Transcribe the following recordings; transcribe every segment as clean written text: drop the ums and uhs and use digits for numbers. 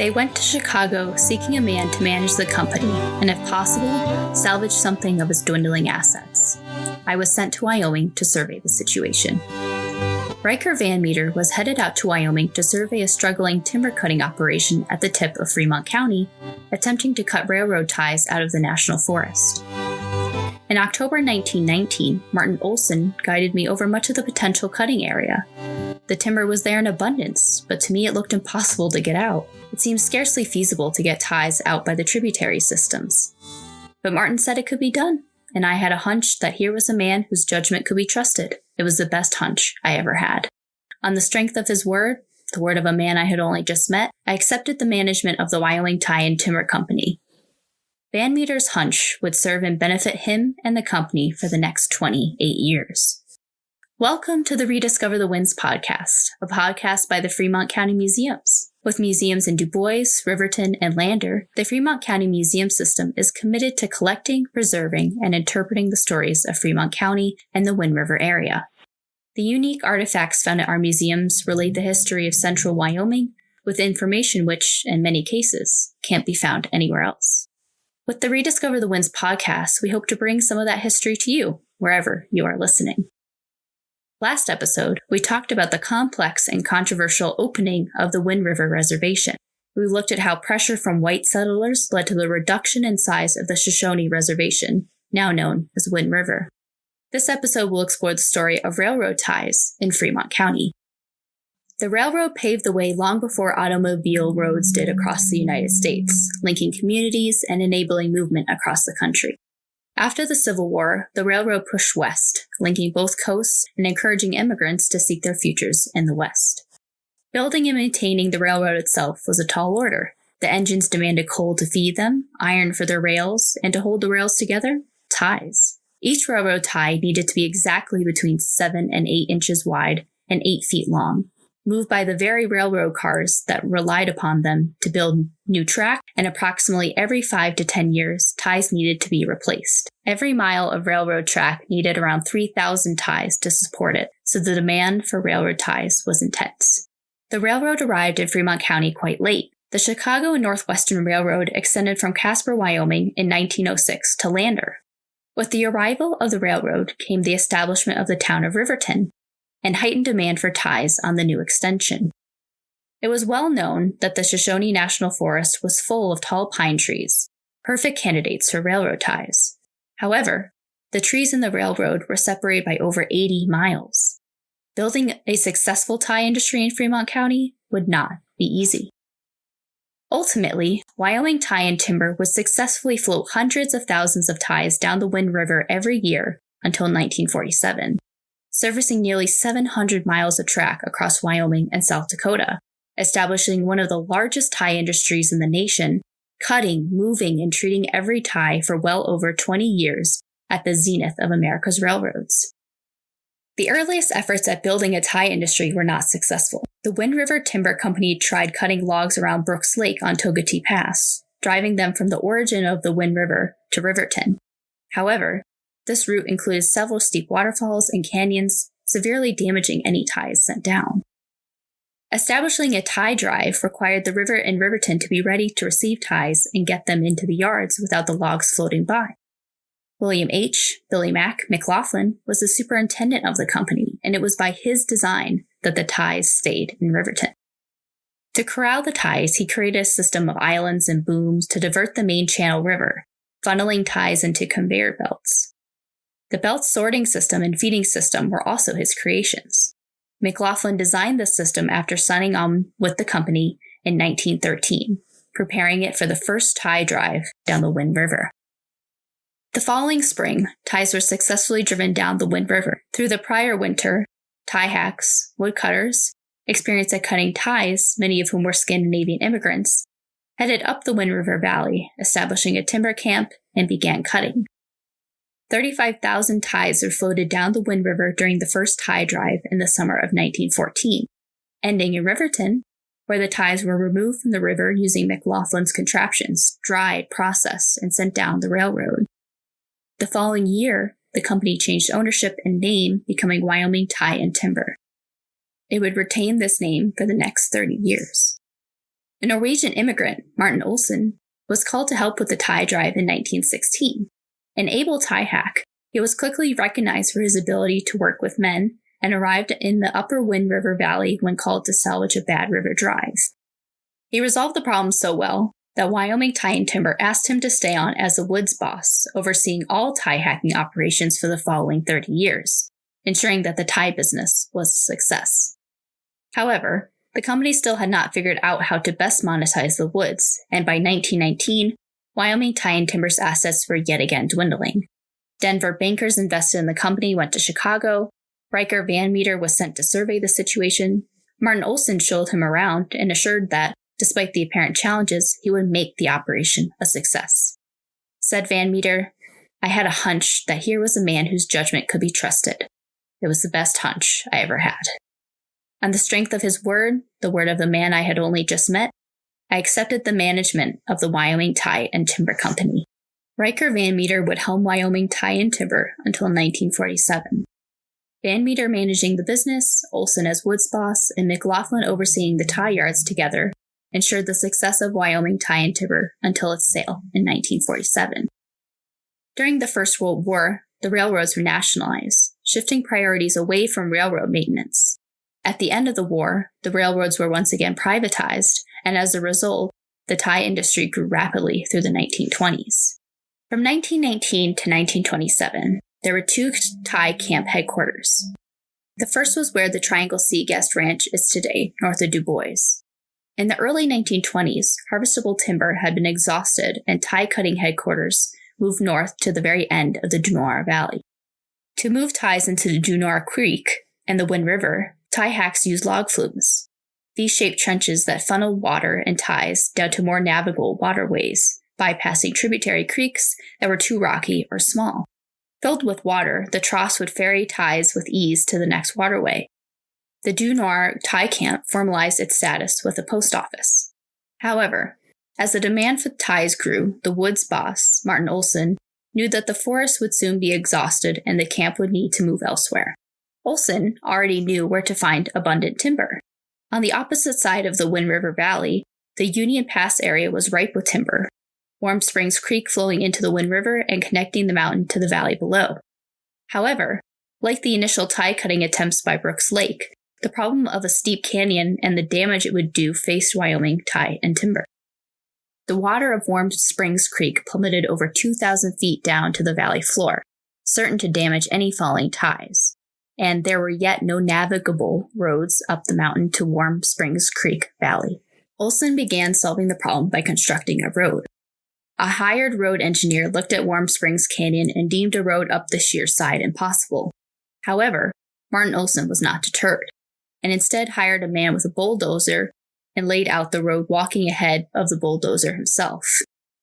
They went to Chicago seeking a man to manage the company and, if possible, salvage something of his dwindling assets. I was sent to Wyoming to survey the situation. Riker Van Meter was headed out to Wyoming to survey a struggling timber cutting operation at the tip of Fremont County, attempting to cut railroad ties out of the national forest. In October 1919, Martin Olson guided me over much of the potential cutting area. The timber was there in abundance, but to me it looked impossible to get out. It seemed scarcely feasible to get ties out by the tributary systems. But Martin said it could be done, and I had a hunch that here was a man whose judgment could be trusted. It was the best hunch I ever had. On the strength of his word, the word of a man I had only just met, I accepted the management of the Wyoming Tie and Timber Company. Van Meter's hunch would serve and benefit him and the company for the next 28 years. Welcome to the Rediscover the Winds podcast, a podcast by the Fremont County Museums. With museums in Du Bois, Riverton, and Lander, the Fremont County Museum System is committed to collecting, preserving, and interpreting the stories of Fremont County and the Wind River area. The unique artifacts found at our museums relate the history of central Wyoming with information which, in many cases, can't be found anywhere else. With the Rediscover the Winds podcast, we hope to bring some of that history to you, wherever you are listening. Last episode, we talked about the complex and controversial opening of the Wind River Reservation. We looked at how pressure from white settlers led to the reduction in size of the Shoshone Reservation, now known as Wind River. This episode will explore the story of railroad ties in Fremont County. The railroad paved the way long before automobile roads did across the United States, linking communities and enabling movement across the country. After the Civil War, the railroad pushed west, linking both coasts and encouraging immigrants to seek their futures in the West. Building and maintaining the railroad itself was a tall order. The engines demanded coal to feed them, iron for their rails, and to hold the rails together, ties. Each railroad tie needed to be exactly between 7 and 8 inches wide and 8 feet long, moved by the very railroad cars that relied upon them to build new track, and approximately every 5 to 10 years, ties needed to be replaced. Every mile of railroad track needed around 3,000 ties to support it, so the demand for railroad ties was intense. The railroad arrived in Fremont County quite late. The Chicago and Northwestern Railroad extended from Casper, Wyoming in 1906 to Lander. With the arrival of the railroad came the establishment of the town of Riverton, and heightened demand for ties on the new extension. It was well known that the Shoshone National Forest was full of tall pine trees, perfect candidates for railroad ties. However, the trees in the railroad were separated by over 80 miles. Building a successful tie industry in Fremont County would not be easy. Ultimately, Wyoming Tie and Timber would successfully float hundreds of thousands of ties down the Wind River every year until 1947. Servicing nearly 700 miles of track across Wyoming and South Dakota, establishing one of the largest tie industries in the nation, cutting, moving, and treating every tie for well over 20 years at the zenith of America's railroads. The earliest efforts at building a tie industry were not successful. The Wind River Timber Company tried cutting logs around Brooks Lake on Togatee Pass, driving them from the origin of the Wind River to Riverton. However, this route included several steep waterfalls and canyons, severely damaging any ties sent down. Establishing a tie drive required the river in Riverton to be ready to receive ties and get them into the yards without the logs floating by. William H. Billy Mack McLaughlin was the superintendent of the company, and it was by his design that the ties stayed in Riverton. To corral the ties, he created a system of islands and booms to divert the main channel river, funneling ties into conveyor belts. The belt sorting system and feeding system were also his creations. McLaughlin designed this system after signing on with the company in 1913, preparing it for the first tie drive down the Wind River. The following spring, ties were successfully driven down the Wind River. Through the prior winter, tie hacks, woodcutters, experienced at cutting ties, many of whom were Scandinavian immigrants, headed up the Wind River Valley, establishing a timber camp, and began cutting. 35,000 ties were floated down the Wind River during the first tie drive in the summer of 1914, ending in Riverton, where the ties were removed from the river using McLaughlin's contraptions, dried, processed, and sent down the railroad. The following year, the company changed ownership and name, becoming Wyoming Tie and Timber. It would retain this name for the next 30 years. A Norwegian immigrant, Martin Olsen, was called to help with the tie drive in 1916. An able tie hack, he was quickly recognized for his ability to work with men and arrived in the upper Wind River Valley when called to salvage a bad river drive. He resolved the problem so well that Wyoming Tie and Timber asked him to stay on as a woods boss, overseeing all tie hacking operations for the following 30 years, ensuring that the tie business was a success. However, the company still had not figured out how to best monetize the woods, and by 1919, Wyoming Tie and Timber's assets were yet again dwindling. Denver bankers invested in the company went to Chicago. Riker Van Meter was sent to survey the situation. Martin Olsen showed him around and assured that, despite the apparent challenges, he would make the operation a success. Said Van Meter, "I had a hunch that here was a man whose judgment could be trusted. It was the best hunch I ever had." On the strength of his word, the word of the man I had only just met, I accepted the management of the Wyoming Tie and Timber Company. Riker Van Meter would helm Wyoming Tie and Timber until 1947. Van Meter managing the business, Olsen as woods boss, and McLaughlin overseeing the tie yards together ensured the success of Wyoming Tie and Timber until its sale in 1947. During the First World War, the railroads were nationalized, shifting priorities away from railroad maintenance. At the end of the war, the railroads were once again privatized, and as a result, the tie industry grew rapidly through the 1920s. From 1919 to 1927, there were two tie camp headquarters. The first was where the Triangle Sea Guest Ranch is today, north of Du Bois. In the early 1920s, harvestable timber had been exhausted and tie cutting headquarters moved north to the very end of the Junora Valley. To move ties into the Junora Creek and the Wind River, tie hacks used log flumes, V-shaped trenches that funneled water and ties down to more navigable waterways, bypassing tributary creeks that were too rocky or small. Filled with water, the troughs would ferry ties with ease to the next waterway. The Junora tie camp formalized its status with a post office. However, as the demand for ties grew, the woods boss, Martin Olsen, knew that the forest would soon be exhausted and the camp would need to move elsewhere. Olsen already knew where to find abundant timber. On the opposite side of the Wind River Valley, the Union Pass area was ripe with timber, Warm Springs Creek flowing into the Wind River and connecting the mountain to the valley below. However, like the initial tie cutting attempts by Brooks Lake, the problem of a steep canyon and the damage it would do faced Wyoming Tie and Timber. The water of Warm Springs Creek plummeted over 2,000 feet down to the valley floor, certain to damage any falling ties, and there were yet no navigable roads up the mountain to Warm Springs Creek Valley. Olsen began solving the problem by constructing a road. A hired road engineer looked at Warm Springs Canyon and deemed a road up the sheer side impossible. However, Martin Olsen was not deterred, and instead hired a man with a bulldozer and laid out the road walking ahead of the bulldozer himself.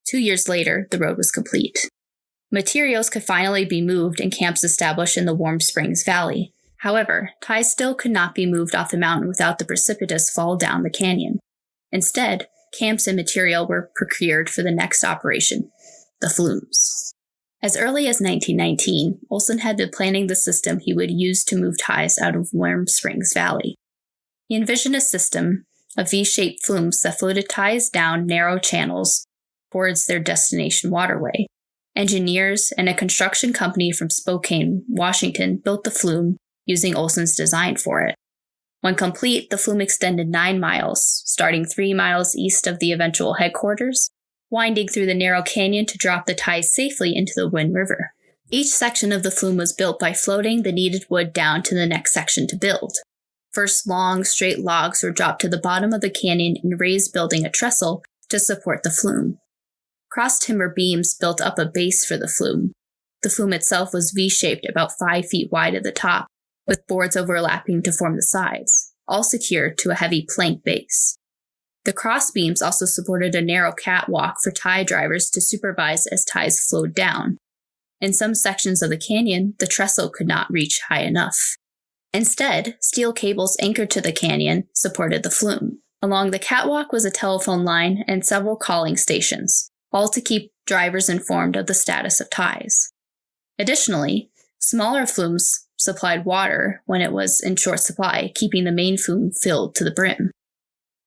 2 years later, the road was complete. Materials could finally be moved and camps established in the Warm Springs Valley. However, ties still could not be moved off the mountain without the precipitous fall down the canyon. Instead, camps and material were procured for the next operation, the flumes. As early as 1919, Olsen had been planning the system he would use to move ties out of Warm Springs Valley. He envisioned a system of V-shaped flumes that floated ties down narrow channels towards their destination waterway. Engineers and a construction company from Spokane, Washington, built the flume using Olsen's design for it. When complete, the flume extended 9 miles, starting 3 miles east of the eventual headquarters, winding through the narrow canyon to drop the ties safely into the Wind River. Each section of the flume was built by floating the needed wood down to the next section to build. First, long, straight logs were dropped to the bottom of the canyon and raised, building a trestle to support the flume. Cross timber beams built up a base for the flume. The flume itself was V-shaped, about 5 feet wide at the top, with boards overlapping to form the sides, all secured to a heavy plank base. The cross beams also supported a narrow catwalk for tie drivers to supervise as ties flowed down. In some sections of the canyon, the trestle could not reach high enough. Instead, steel cables anchored to the canyon supported the flume. Along the catwalk was a telephone line and several calling stations, all to keep drivers informed of the status of ties. Additionally, smaller flumes supplied water when it was in short supply, keeping the main flume filled to the brim.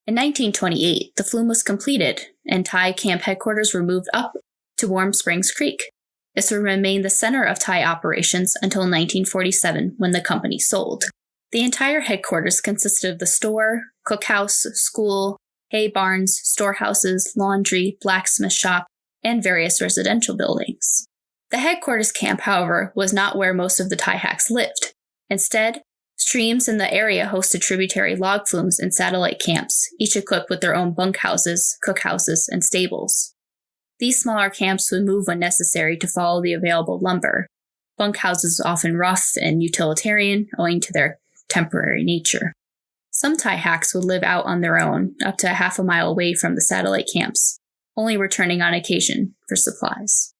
In 1928, the flume was completed, and Thai camp headquarters were moved up to Warm Springs Creek. This would remain the center of Thai operations until 1947, when the company sold. The entire headquarters consisted of the store, cookhouse, school, hay barns, storehouses, laundry, blacksmith shop, and various residential buildings. The headquarters camp, however, was not where most of the Thai hacks lived. Instead, streams in the area hosted tributary log flumes and satellite camps, each equipped with their own bunkhouses, cookhouses, and stables. These smaller camps would move when necessary to follow the available lumber. Bunkhouses were often rough and utilitarian, owing to their temporary nature. Some Thai hacks would live out on their own, up to half a mile away from the satellite camps, only returning on occasion for supplies.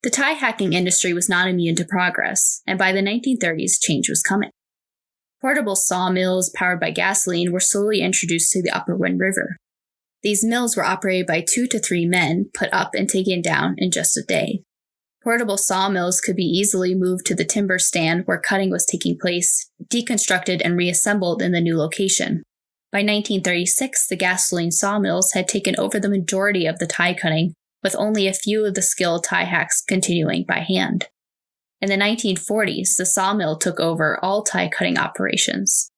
The Thai hacking industry was not immune to progress, and by the 1930s, change was coming. Portable sawmills powered by gasoline were slowly introduced to the Upper Wind River. These mills were operated by 2 to 3 men, put up and taken down in just a day. Portable sawmills could be easily moved to the timber stand where cutting was taking place, deconstructed and reassembled in the new location. By 1936, the gasoline sawmills had taken over the majority of the tie cutting, with only a few of the skilled tie hacks continuing by hand. In the 1940s, the sawmill took over all tie cutting operations.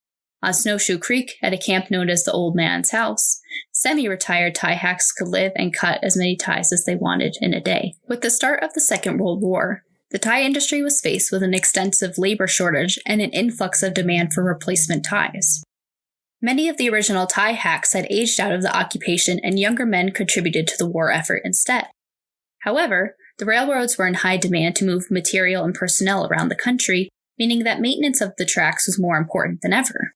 On Snowshoe Creek, at a camp known as the Old Man's House, semi-retired tie hacks could live and cut as many ties as they wanted in a day. With the start of the Second World War, the tie industry was faced with an extensive labor shortage and an influx of demand for replacement ties. Many of the original tie hacks had aged out of the occupation, and younger men contributed to the war effort instead. However, the railroads were in high demand to move material and personnel around the country, meaning that maintenance of the tracks was more important than ever.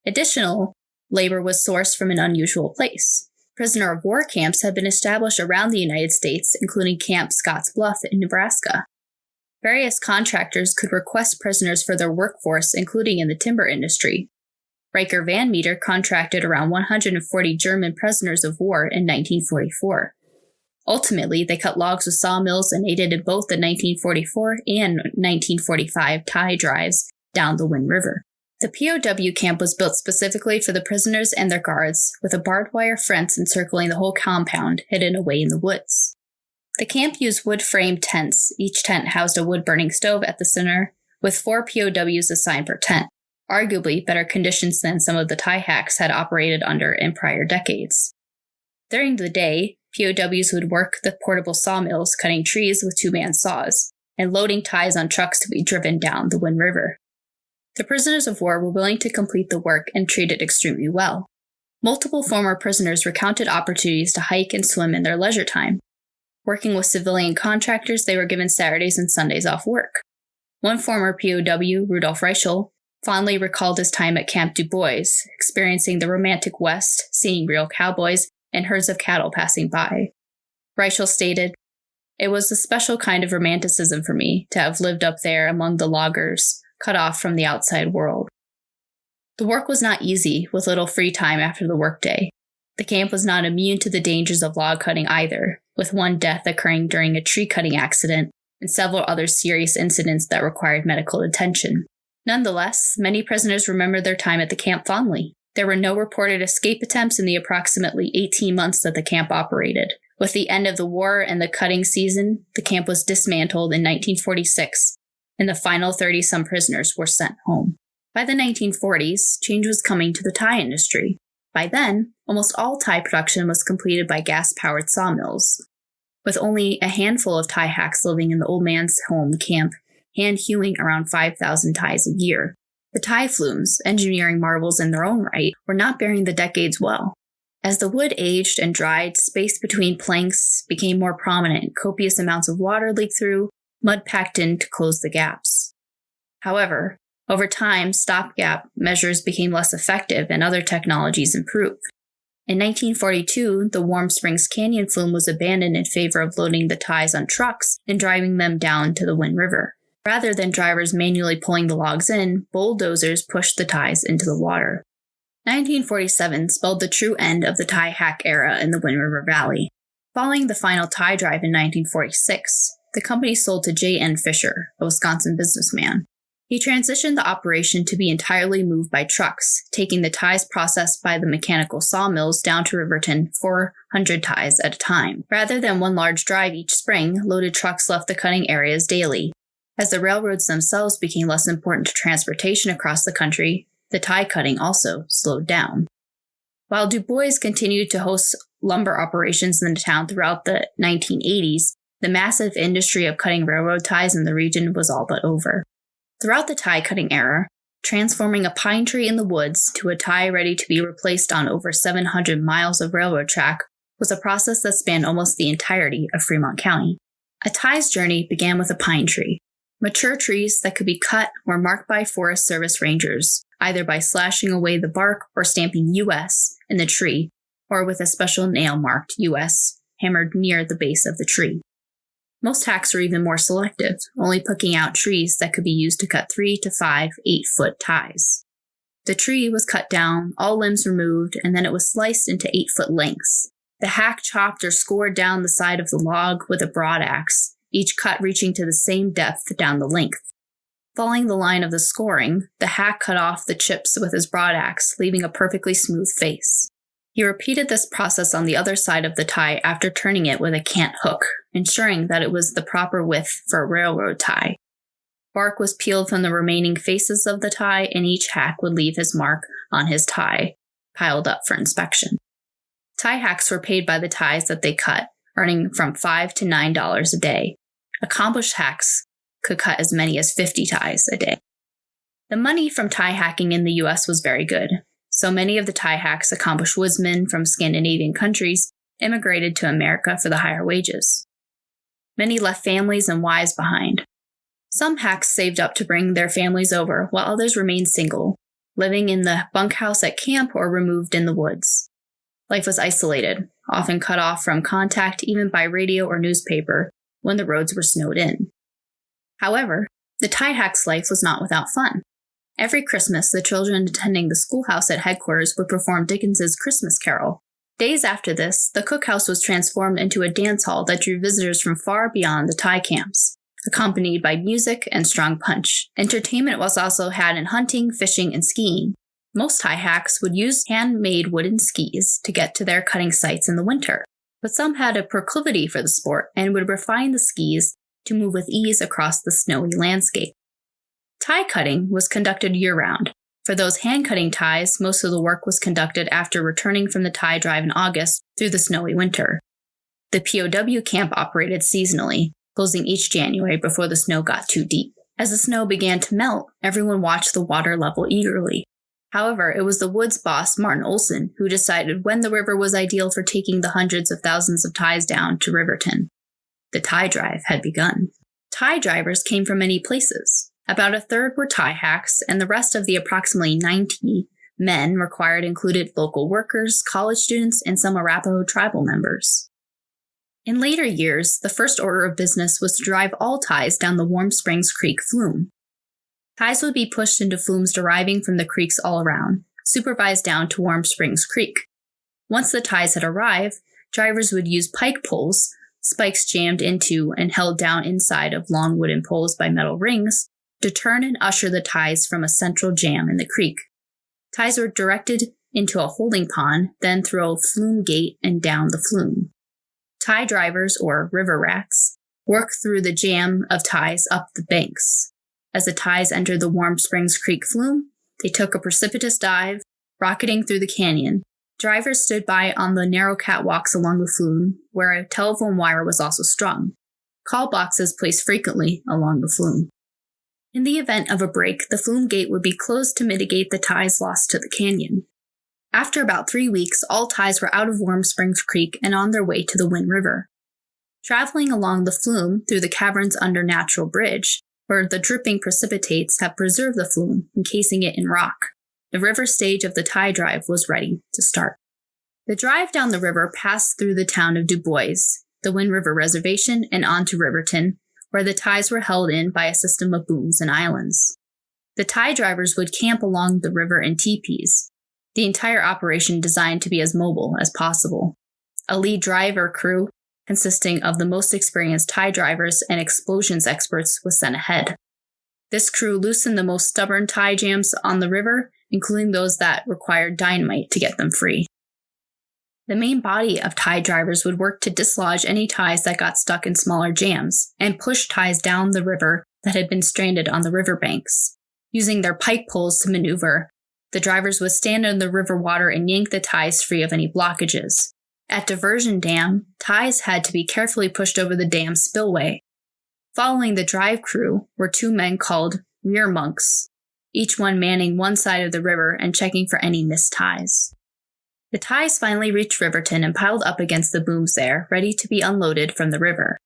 Additional labor was sourced from an unusual place. Prisoner of war camps had been established around the United States, including Camp Scotts Bluff in Nebraska. Various contractors could request prisoners for their workforce, including in the timber industry. Riker Van Meter contracted around 140 German prisoners of war in 1944. Ultimately, they cut logs with sawmills and aided in both the 1944 and 1945 tie drives down the Wind River. The POW camp was built specifically for the prisoners and their guards, with a barbed wire fence encircling the whole compound, hidden away in the woods. The camp used wood-framed tents. Each tent housed a wood-burning stove at the center, with 4 POWs assigned per tent, arguably better conditions than some of the tie hacks had operated under in prior decades. During the day, POWs would work the portable sawmills, cutting trees with 2-man saws, and loading ties on trucks to be driven down the Wind River. The prisoners of war were willing to complete the work and treated extremely well. Multiple former prisoners recounted opportunities to hike and swim in their leisure time. Working with civilian contractors, they were given Saturdays and Sundays off work. One former POW, Rudolf Reichel, fondly recalled his time at Camp Du Bois, experiencing the romantic West, seeing real cowboys and herds of cattle passing by. Reichel stated, "It was a special kind of romanticism for me to have lived up there among the loggers, cut off from the outside world." The work was not easy, with little free time after the workday. The camp was not immune to the dangers of log cutting either, with one death occurring during a tree cutting accident and several other serious incidents that required medical attention. Nonetheless, many prisoners remember their time at the camp fondly. There were no reported escape attempts in the approximately 18 months that the camp operated. With the end of the war and the cutting season, the camp was dismantled in 1946, and the final 30-some prisoners were sent home. By the 1940s, change was coming to the tie industry. By then, almost all tie production was completed by gas-powered sawmills, with only a handful of tie hacks living in the Old Man's Home camp, hand-hewing around 5,000 ties a year. The tie flumes, engineering marvels in their own right, were not bearing the decades well. As the wood aged and dried, space between planks became more prominent, copious amounts of water leaked through, mud packed in to close the gaps. However, over time, stopgap measures became less effective and other technologies improved. In 1942, the Warm Springs Canyon flume was abandoned in favor of loading the ties on trucks and driving them down to the Wind River. Rather than drivers manually pulling the logs in, bulldozers pushed the ties into the water. 1947 spelled the true end of the tie hack era in the Wind River Valley. Following the final tie drive in 1946, the company sold to J.N. Fisher, a Wisconsin businessman. He transitioned the operation to be entirely moved by trucks, taking the ties processed by the mechanical sawmills down to Riverton 400 ties at a time. Rather than one large drive each spring, loaded trucks left the cutting areas daily. As the railroads themselves became less important to transportation across the country, the tie cutting also slowed down. While Du Bois continued to host lumber operations in the town throughout the 1980s, the massive industry of cutting railroad ties in the region was all but over. Throughout the tie cutting era, transforming a pine tree in the woods to a tie ready to be replaced on over 700 miles of railroad track was a process that spanned almost the entirety of Fremont County. A tie's journey began with a pine tree. Mature trees that could be cut were marked by Forest Service rangers, either by slashing away the bark or stamping U.S. in the tree, or with a special nail marked U.S. hammered near the base of the tree. Most hacks were even more selective, only picking out trees that could be used to cut 3 to 5 8-foot ties. The tree was cut down, all limbs removed, and then it was sliced into 8-foot lengths. The hack chopped or scored down the side of the log with a broad axe, each cut reaching to the same depth down the length. Following the line of the scoring, the hack cut off the chips with his broad axe, leaving a perfectly smooth face. He repeated this process on the other side of the tie after turning it with a cant hook, ensuring that it was the proper width for a railroad tie. Bark was peeled from the remaining faces of the tie, and each hack would leave his mark on his tie, piled up for inspection. Tie hacks were paid by the ties that they cut, earning from $5 to $9 a day. Accomplished hacks could cut as many as 50 ties a day. The money from tie hacking in the U.S. was very good. So many of the tie hacks, accomplished woodsmen from Scandinavian countries, immigrated to America for the higher wages. Many left families and wives behind. Some hacks saved up to bring their families over, while others remained single, living in the bunkhouse at camp or removed in the woods. Life was isolated, often cut off from contact even by radio or newspaper when the roads were snowed in. However, the tie hack's life was not without fun. Every Christmas, the children attending the schoolhouse at headquarters would perform Dickens's Christmas Carol. Days after this, the cookhouse was transformed into a dance hall that drew visitors from far beyond the tie camps, accompanied by music and strong punch. Entertainment was also had in hunting, fishing, and skiing. Most tie hacks would use handmade wooden skis to get to their cutting sites in the winter, but some had a proclivity for the sport and would refine the skis to move with ease across the snowy landscape. Tie cutting was conducted year-round. For those hand-cutting ties, most of the work was conducted after returning from the tie drive in August through the snowy winter. The POW camp operated seasonally, closing each January before the snow got too deep. As the snow began to melt, everyone watched the water level eagerly. However, it was the woods boss, Martin Olson, who decided when the river was ideal for taking the hundreds of thousands of ties down to Riverton. The tie drive had begun. Tie drivers came from many places. About a third were tie hacks, and the rest of the approximately 90 men required included local workers, college students, and some Arapaho tribal members. In later years, the first order of business was to drive all ties down the Warm Springs Creek flume. Ties would be pushed into flumes deriving from the creeks all around, supervised down to Warm Springs Creek. Once the ties had arrived, drivers would use pike poles, spikes jammed into and held down inside of long wooden poles by metal rings, to turn and usher the ties from a central jam in the creek. Ties were directed into a holding pond, then through a flume gate and down the flume. Tie drivers, or river rats, worked through the jam of ties up the banks. As the ties entered the Warm Springs Creek flume, they took a precipitous dive, rocketing through the canyon. Drivers stood by on the narrow catwalks along the flume, where a telephone wire was also strung. Call boxes placed frequently along the flume. In the event of a break, the flume gate would be closed to mitigate the ties lost to the canyon. After about 3 weeks, all ties were out of Warm Springs Creek and on their way to the Wind River. Traveling along the flume through the caverns under Natural Bridge, where the dripping precipitates have preserved the flume, encasing it in rock, the river stage of the tie drive was ready to start. The drive down the river passed through the town of Du Bois, the Wind River Reservation, and on to Riverton, where the ties were held in by a system of booms and islands. The tie drivers would camp along the river in teepees, the entire operation designed to be as mobile as possible. A lead driver crew, consisting of the most experienced tie drivers and explosions experts, was sent ahead. This crew loosened the most stubborn tie jams on the river, including those that required dynamite to get them free. The main body of tie drivers would work to dislodge any ties that got stuck in smaller jams and push ties down the river that had been stranded on the riverbanks. Using their pike poles to maneuver, the drivers would stand in the river water and yank the ties free of any blockages. At Diversion Dam, ties had to be carefully pushed over the dam spillway. Following the drive crew were 2 men called rear monks, each one manning one side of the river and checking for any missed ties. The ties finally reached Riverton and piled up against the booms there, ready to be unloaded from the river.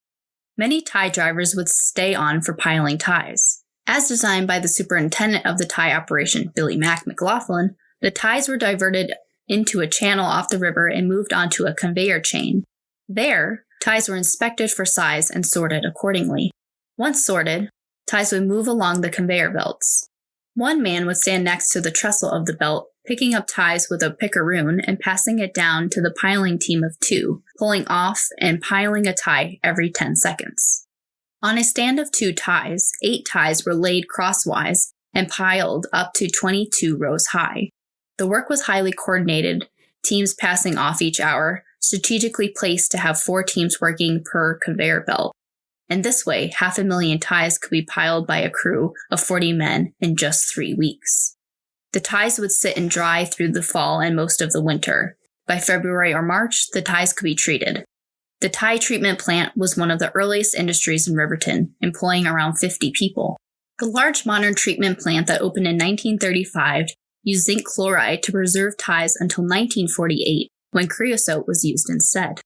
Many tie drivers would stay on for piling ties. As designed by the superintendent of the tie operation, Billy Mac McLaughlin, the ties were diverted into a channel off the river and moved onto a conveyor chain. There, ties were inspected for size and sorted accordingly. Once sorted, ties would move along the conveyor belts. One man would stand next to the trestle of the belt, picking up ties with a pickeroon and passing it down to the piling team of 2, pulling off and piling a tie every 10 seconds. On a stand of 2 ties, 8 ties were laid crosswise and piled up to 22 rows high. The work was highly coordinated, teams passing off each hour, strategically placed to have 4 teams working per conveyor belt. And this way, 500,000 ties could be piled by a crew of 40 men in just 3 weeks. The ties would sit and dry through the fall and most of the winter. By February or March, the ties could be treated. The tie treatment plant was one of the earliest industries in Riverton, employing around 50 people. The large modern treatment plant that opened in 1935 used zinc chloride to preserve ties until 1948, when creosote was used instead.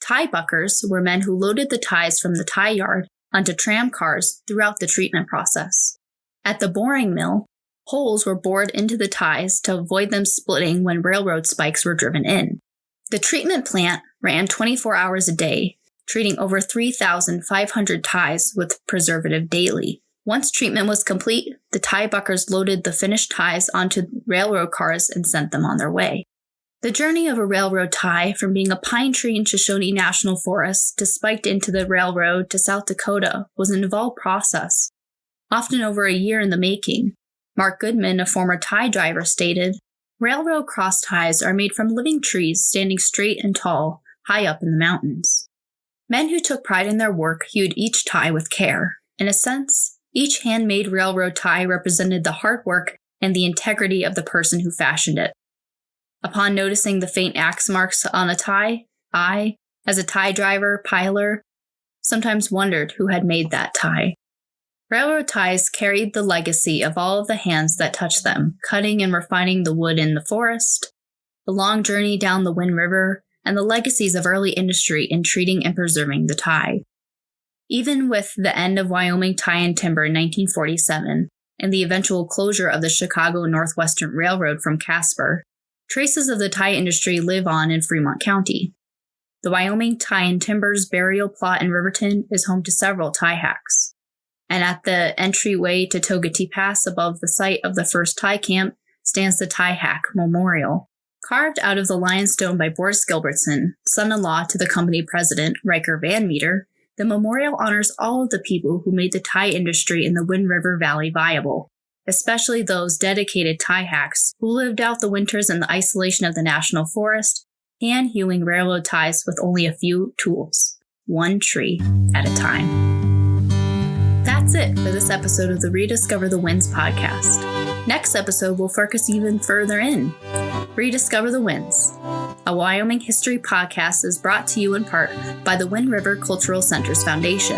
Tie buckers were men who loaded the ties from the tie yard onto tram cars throughout the treatment process. At the boring mill, holes were bored into the ties to avoid them splitting when railroad spikes were driven in. The treatment plant ran 24 hours a day, treating over 3,500 ties with preservative daily. Once treatment was complete, the tie buckers loaded the finished ties onto railroad cars and sent them on their way. The journey of a railroad tie from being a pine tree in Shoshone National Forest to spiked into the railroad to South Dakota was an involved process, often over a year in the making. Mark Goodman, a former tie driver, stated, "Railroad cross ties are made from living trees standing straight and tall, high up in the mountains." Men who took pride in their work hewed each tie with care. In a sense, each handmade railroad tie represented the hard work and the integrity of the person who fashioned it. Upon noticing the faint axe marks on a tie, I, as a tie driver, piler, sometimes wondered who had made that tie. Railroad ties carried the legacy of all of the hands that touched them, cutting and refining the wood in the forest, the long journey down the Wind River, and the legacies of early industry in treating and preserving the tie. Even with the end of Wyoming Tie and Timber in 1947 and the eventual closure of the Chicago Northwestern Railroad from Casper, traces of the tie industry live on in Fremont County. The Wyoming Tie and Timbers burial plot in Riverton is home to several tie hacks. And at the entryway to Togetee Pass above the site of the first tie camp stands the Tie Hack Memorial. Carved out of the limestone by Boris Gilbertson, son-in-law to the company president Riker Van Meter, the memorial honors all of the people who made the tie industry in the Wind River Valley viable, especially those dedicated tie hacks who lived out the winters in the isolation of the national forest, hand-hewing railroad ties with only a few tools, one tree at a time. That's it for this episode of the Rediscover the Winds podcast. Next episode will focus even further in. Rediscover the Winds, a Wyoming history podcast, is brought to you in part by the Wind River Cultural Centers Foundation.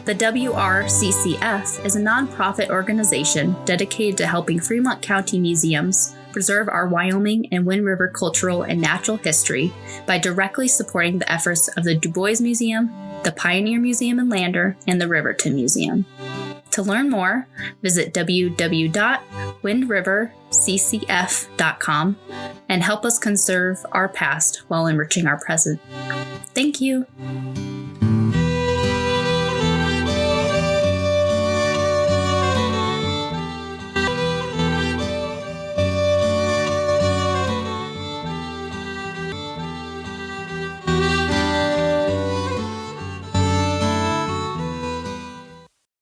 The WRCCF is a nonprofit organization dedicated to helping Fremont County museums preserve our Wyoming and Wind River cultural and natural history by directly supporting the efforts of the Du Bois Museum, the Pioneer Museum in Lander, and the Riverton Museum. To learn more, visit www.windriverccf.com and help us conserve our past while enriching our present. Thank you.